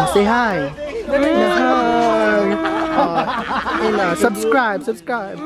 Say hi. Hi. Subscribe. Subscribe.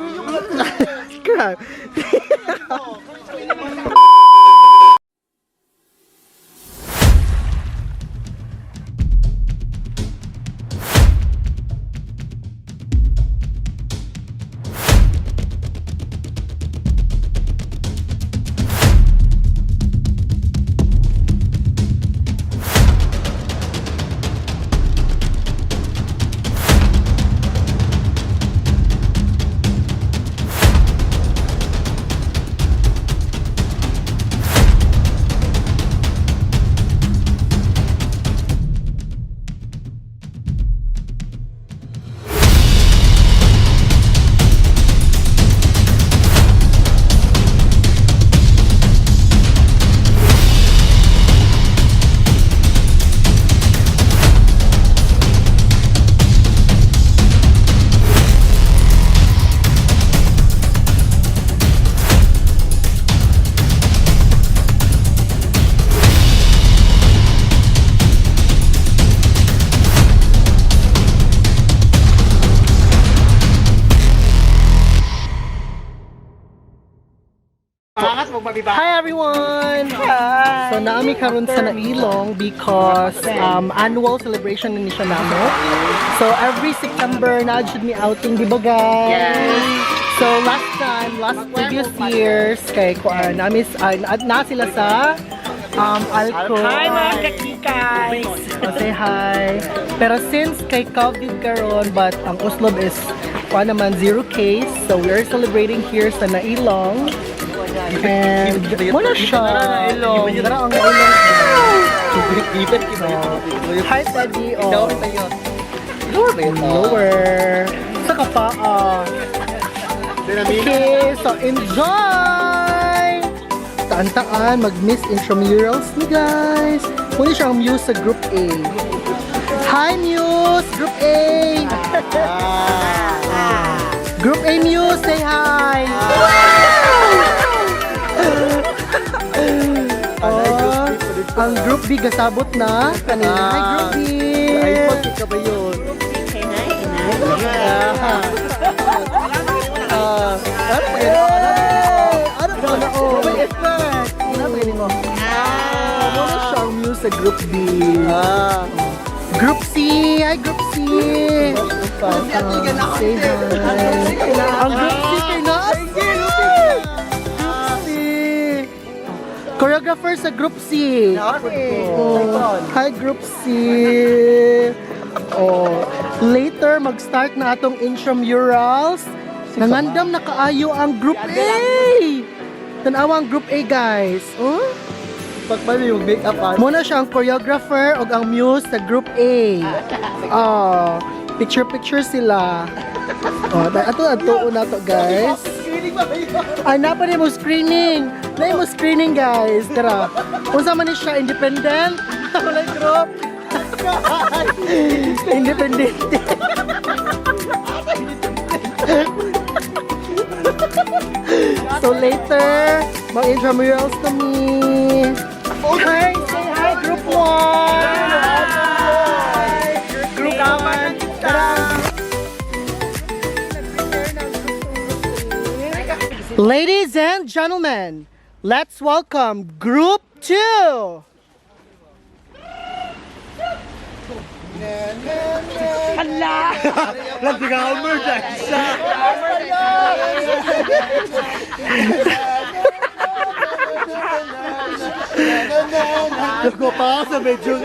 Hi everyone! Hi! So naami karon sa Nailong because annual celebration ni siya namo. So every September na jud mi outing di ba guys? Yes. So last previous years kay kuan nami na sila sa Alco. Hi mga kakikas! Say hi. Pero since kay COVID karon but ang Oslob is kuan naman 0 case, so we are celebrating here sa Nailong. And muna siya. Dara ang Nailong. Hi Teddy. Lower. Sa kapaa. Okay, so enjoy! Taan-taan, mag-miss intramurals ni guys. Muna siya ang Muse sa Group A. Hi Muse! Group A! Group A Muse, say hi! Ang Group B gasabot na. Kanina. Hi Group B! iPhone ka ba yun? Sa Group B. Group C! Hi Group C! Say hi! Ang Group C kay Nas! Group C! Choreographer sa Group C! Hi Group C! Later, mag-start na atong intramurals. Nangandam na kaayo ang Group A! Tanawa ang Group A guys! Pagpali yung make-up muna siya ang choreographer o ang Muse sa Group A. Picture sila. Ato na to guys. Ay, napa mo screening. Na mo screening guys. Tara. Kung sama ni siya, independent. Wala group. Independent. So later, mag-intramurals kami. Hi! Say hi, Group 1! Hi! Group 1! Ladies and gentlemen, let's welcome Group 2! Hala! Nag-Homer dahil siya! Nago pa sa medyo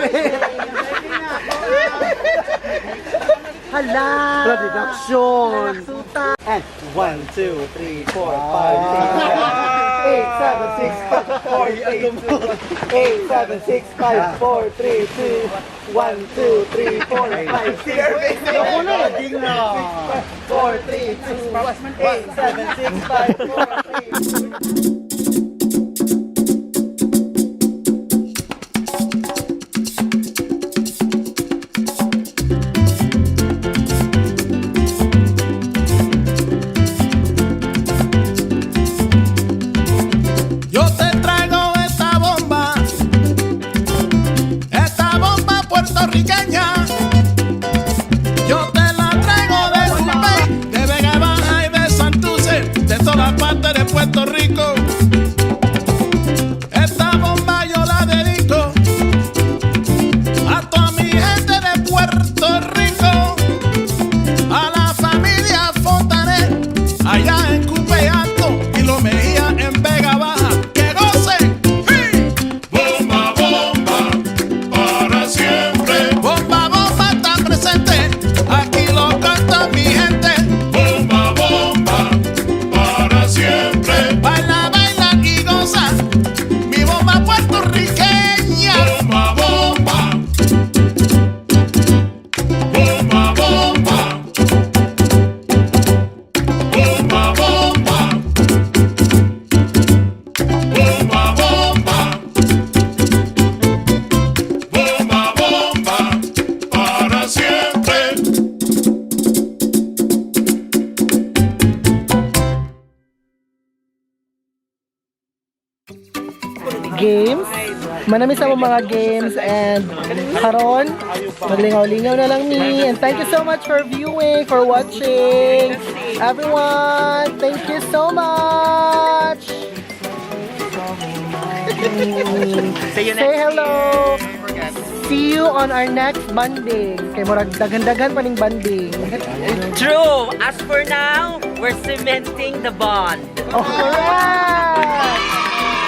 Hala! Reduction! And 1, 2, 3, 4, 5, 6, 8, 7, 6, 5, 4, 3, 2, 1, 2, 3, 4, 5, 6, ako na, ding na! 4, 3, 2, 1, 8, 7, 6, 5, 4, 3, puertorriqueña Manami sa mga games and karon maglingaw-lingaw na lang mi. And thank you so much for viewing, for watching. Everyone, thank you so much. See you Say hello. See you on our next banding. Kay murag dagan-dagan pa ning banding. True. As for now, we're cementing the bond. Oh, correct!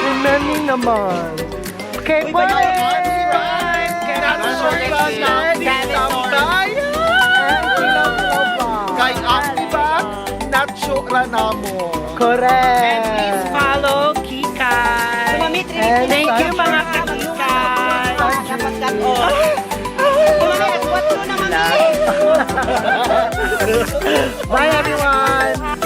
Remembering naman. Okay, bye! Kay Activa, Nacho Ranamo. Correct! And please follow Kikai. And Thank you Sanji. mga kakikai. Bye everyone!